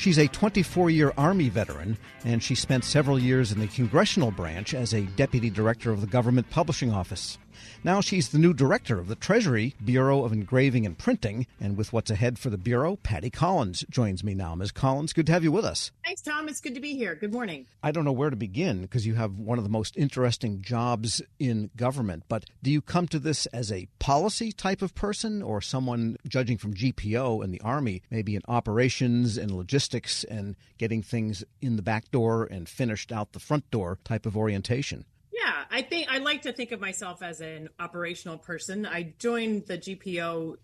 She's a 24-year Army veteran, and she spent several years in the congressional branch as a deputy director of the Government Publishing Office. Now she's the new director of the Treasury Bureau of Engraving and Printing, and with what's ahead for the Bureau, Patty Collins joins me now. Ms. Collins, good to have you with us. Thanks, Tom. It's good to be here. Good morning. I don't know where to begin because you have one of the most interesting jobs in government, but do you come to this as a policy type of person or someone, judging from GPO and the Army, maybe in operations and logistics and getting things in the back door and finished out the front door type of orientation? Yeah, I like to think of myself as an operational person. I joined the GPO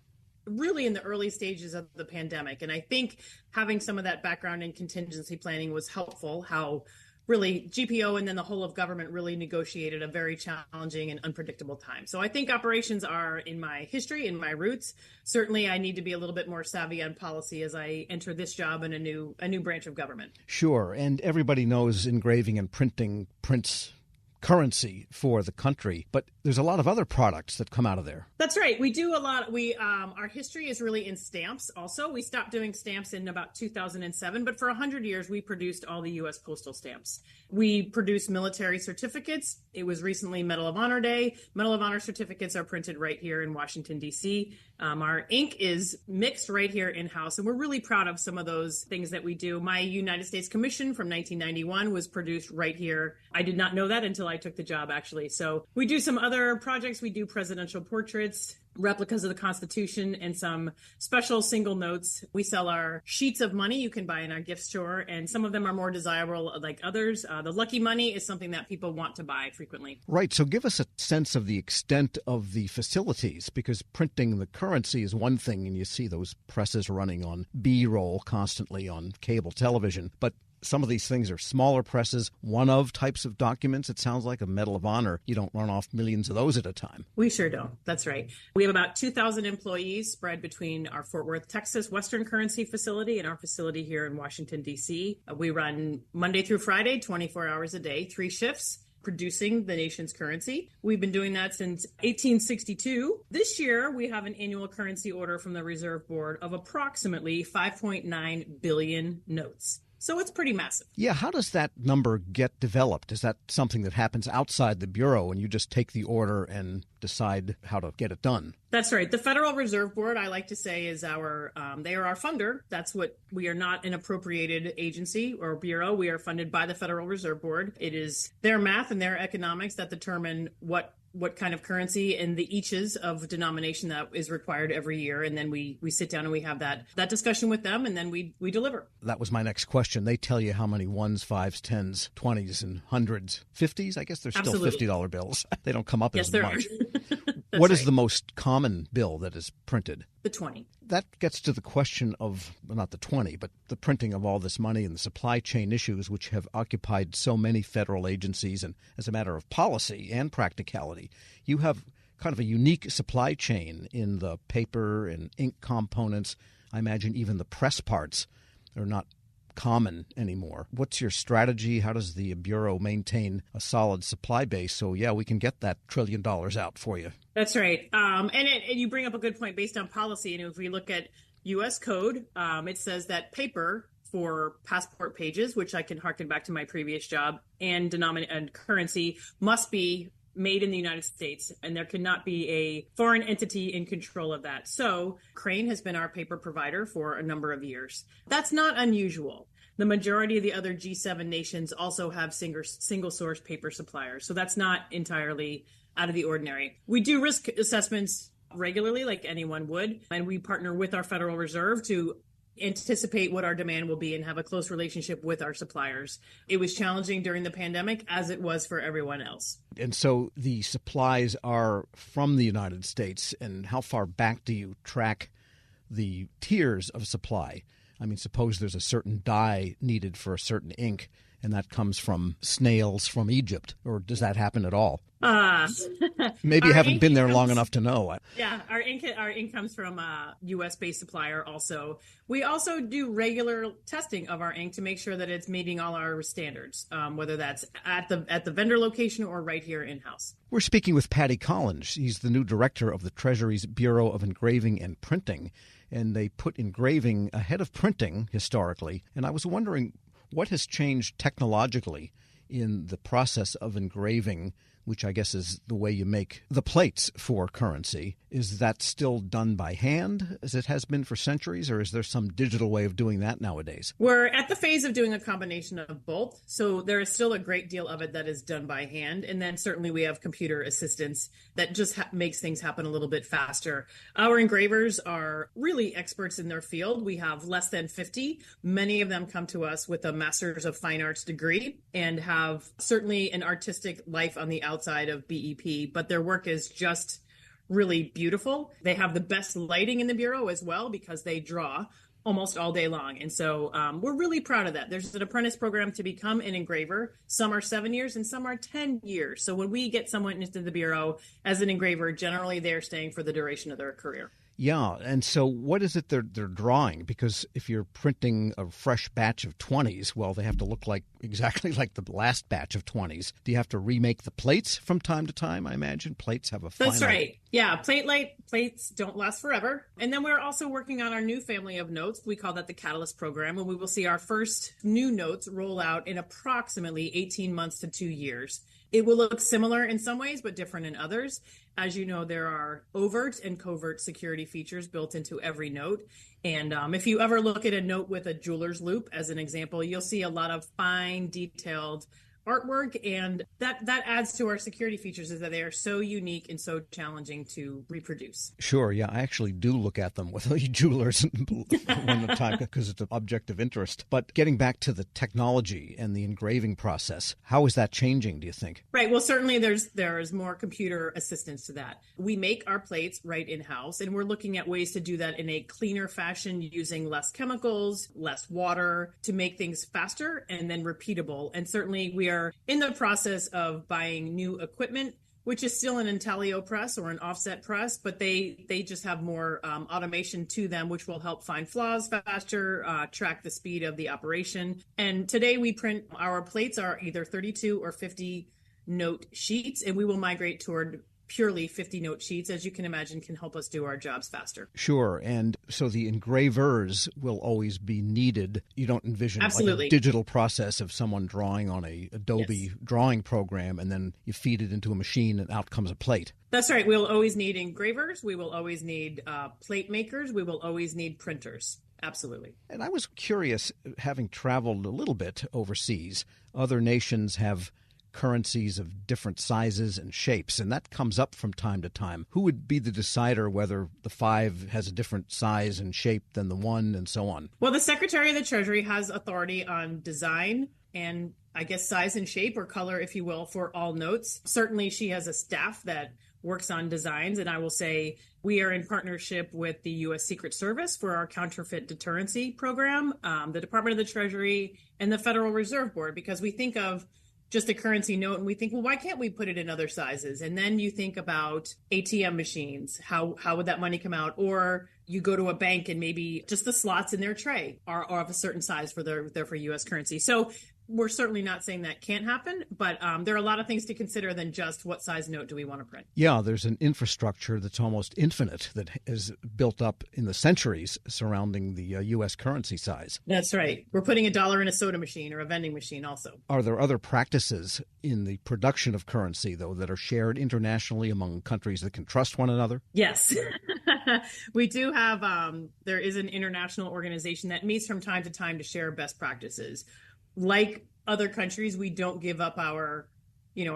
really in the early stages of the pandemic. And I think having some of that background in contingency planning was helpful, how really GPO and then the whole of government really negotiated a very challenging and unpredictable time. So I think operations are in my history, in my roots. Certainly, I need to be a little bit more savvy on policy as I enter this job in a new branch of government. Sure. And everybody knows engraving and printing prints currency for the country, but there's a lot of other products that come out of there. That's right. We do a lot. Our history is really in stamps also. We stopped doing stamps in about 2007, but for 100 years, we produced all the U.S. postal stamps. We produce military certificates. It was recently Medal of Honor Day. Medal of Honor certificates are printed right here in Washington, D.C. Our ink is mixed right here in-house, and we're really proud of some of those things that we do. My United States Commission from 1991 was produced right here. I did not know that until I took the job, actually. So we do some other projects. We do presidential portraits, replicas of the Constitution, and some special single notes. We sell our sheets of money you can buy in our gift store, and some of them are more desirable like others. The lucky money is something that people want to buy frequently. Right. So give us a sense of the extent of the facilities, because printing the currency is one thing, and you see those presses running on B-roll constantly on cable television. But some of these things are smaller presses, one-of types of documents. It sounds like a Medal of Honor. You don't run off millions of those at a time. We sure don't. That's right. We have about 2,000 employees spread between our Fort Worth, Texas Western Currency facility and our facility here in Washington, D.C. We run Monday through Friday, 24 hours a day, 3 shifts, producing the nation's currency. We've been doing that since 1862. This year, we have an annual currency order from the Reserve Board of approximately 5.9 billion notes. So it's pretty massive. Yeah, how does that number get developed? Is that something that happens outside the Bureau and you just take the order and decide how to get it done? That's right. The Federal Reserve Board, I like to say, is they are our funder. That's what we are, not an appropriated agency or bureau. We are funded by the Federal Reserve Board. It is their math and their economics that determine what kind of currency and the eaches of denomination that is required every year. And then we sit down and we have that discussion with them, and then we deliver. That was my next question. They tell you how many ones, fives, tens, 20s, and hundreds, 50s. I guess they're still Absolutely. $50 bills. They don't come up yes, as there much. Are. What is the most common bill that is printed? The 20. That gets to the question of, well, not the 20, but the printing of all this money and the supply chain issues which have occupied so many federal agencies. And as a matter of policy and practicality, you have kind of a unique supply chain in the paper and ink components. I imagine even the press parts are not common anymore. What's your strategy? How does the Bureau maintain a solid supply base so, we can get that $1 trillion out for you? That's right. And you bring up a good point based on policy. And if we look at U.S. code, it says that paper for passport pages, which I can harken back to my previous job, and currency must be made in the United States, and there cannot be a foreign entity in control of that. So Crane has been our paper provider for a number of years. That's not unusual. The majority of the other G7 nations also have single source paper suppliers. So that's not entirely out of the ordinary. We do risk assessments regularly, like anyone would, and we partner with our Federal Reserve to anticipate what our demand will be and have a close relationship with our suppliers. It was challenging during the pandemic, as it was for everyone else. And so the supplies are from the United States, and how far back do you track the tiers of supply? I mean, suppose there's a certain dye needed for a certain ink, and that comes from snails from Egypt, or does that happen at all? Maybe you haven't been there long enough to know. Yeah, our ink comes from a U.S.-based supplier also. We also do regular testing of our ink to make sure that it's meeting all our standards, whether that's at the vendor location or right here in-house. We're speaking with Patty Collins. He's the new director of the Treasury's Bureau of Engraving and Printing. and they put engraving ahead of printing historically. And I was wondering what has changed technologically in the process of engraving, which I guess is the way you make the plates for currency. Is that still done by hand, as it has been for centuries, or is there some digital way of doing that nowadays? We're at the phase of doing a combination of both. So there is still a great deal of it that is done by hand. And then certainly we have computer assistance that just makes things happen a little bit faster. Our engravers are really experts in their field. We have less than 50. Many of them come to us with a Master's of Fine Arts degree and have certainly an artistic life on the outside of BEP, but their work is just really beautiful. They have the best lighting in the Bureau as well because they draw almost all day long. And so we're really proud of that. There's an apprentice program to become an engraver. Some are 7 years and some are 10 years. So when we get someone into the Bureau as an engraver, generally they're staying for the duration of their career. Yeah, and so what is it they're drawing? Because if you're printing a fresh batch of 20s, well, they have to look like exactly like the last batch of 20s. Do you have to remake the plates from time to time? I imagine plates have a finite... That's right. Yeah, plates don't last forever. And then we're also working on our new family of notes. We call that the Catalyst program, and we will see our first new notes roll out in approximately 18 months to 2 years. It will look similar in some ways, but different in others. As you know, there are overt and covert security features built into every note. And if you ever look at a note with a jeweler's loop, as an example, you'll see a lot of fine, detailed artwork, and that adds to our security features is that they are so unique and so challenging to reproduce. Sure, yeah, I actually do look at them with jewelers one time because it's an object of interest. But getting back to the technology and the engraving process, how is that changing, do you think? Right, well, certainly there is more computer assistance to that. We make our plates right in-house, and we're looking at ways to do that in a cleaner fashion using less chemicals, less water, to make things faster and then repeatable. And certainly we are in the process of buying new equipment, which is still an intaglio press or an offset press, but they just have more automation to them, which will help find flaws faster, track the speed of the operation. And today we print, our plates are either 32 or 50 note sheets, and we will migrate toward purely 50 note sheets, as you can imagine, can help us do our jobs faster. Sure. And so the engravers will always be needed. You don't envision Absolutely. Like a digital process of someone drawing on a Adobe drawing program and then you feed it into a machine and out comes a plate. That's right. We'll always need engravers. We will always need plate makers. We will always need printers. Absolutely. And I was curious, having traveled a little bit overseas, other nations have currencies of different sizes and shapes, and that comes up from time to time. Who would be the decider whether the 5 has a different size and shape than the 1 and so on? Well, the Secretary of the Treasury has authority on design and I guess size and shape or color, if you will, for all notes. Certainly she has a staff that works on designs, and I will say we are in partnership with the U.S. Secret Service for our counterfeit deterrency program, the Department of the Treasury, and the Federal Reserve Board, because we think of just a currency note and we think, well, why can't we put it in other sizes? And then you think about ATM machines. How would that money come out? Or you go to a bank and maybe just the slots in their tray are of a certain size for U.S. currency. So we're certainly not saying that can't happen, but there are a lot of things to consider than just what size note do we want to print. Yeah, there's an infrastructure that's almost infinite that is built up in the centuries surrounding the U.S. currency size. That's right. We're putting $1 in a soda machine or a vending machine also. Are there other practices in the production of currency, though, that are shared internationally among countries that can trust one another? Yes. We do have, there is an international organization that meets from time to time to share best practices. Like other countries, we don't give up our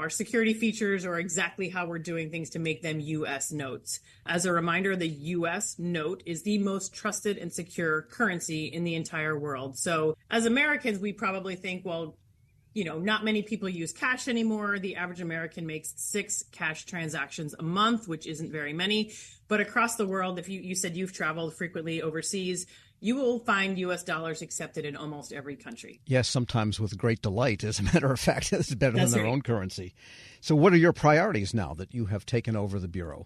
security features or exactly how we're doing things to make them U.S. notes. As a reminder, the U.S. note is the most trusted and secure currency in the entire world. So as Americans, we probably think, well, not many people use cash anymore. The average American makes 6 cash transactions a month, which isn't very many. But across the world, if you said you've traveled frequently overseas, you will find U.S. dollars accepted in almost every country. Yes, sometimes with great delight. As a matter of fact, it's better That's than their right. own currency. So what are your priorities now that you have taken over the Bureau?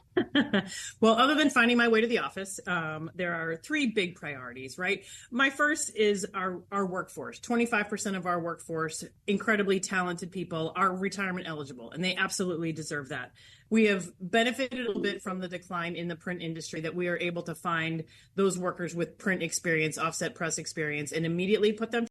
Well, other than finding my way to the office, there are 3 big priorities, right? My first is our workforce. 25% of our workforce, incredibly talented people, are retirement eligible, and they absolutely deserve that. we have benefited a little bit from the decline in the print industry, that we are able to find those workers with print experience, offset press experience, and immediately put them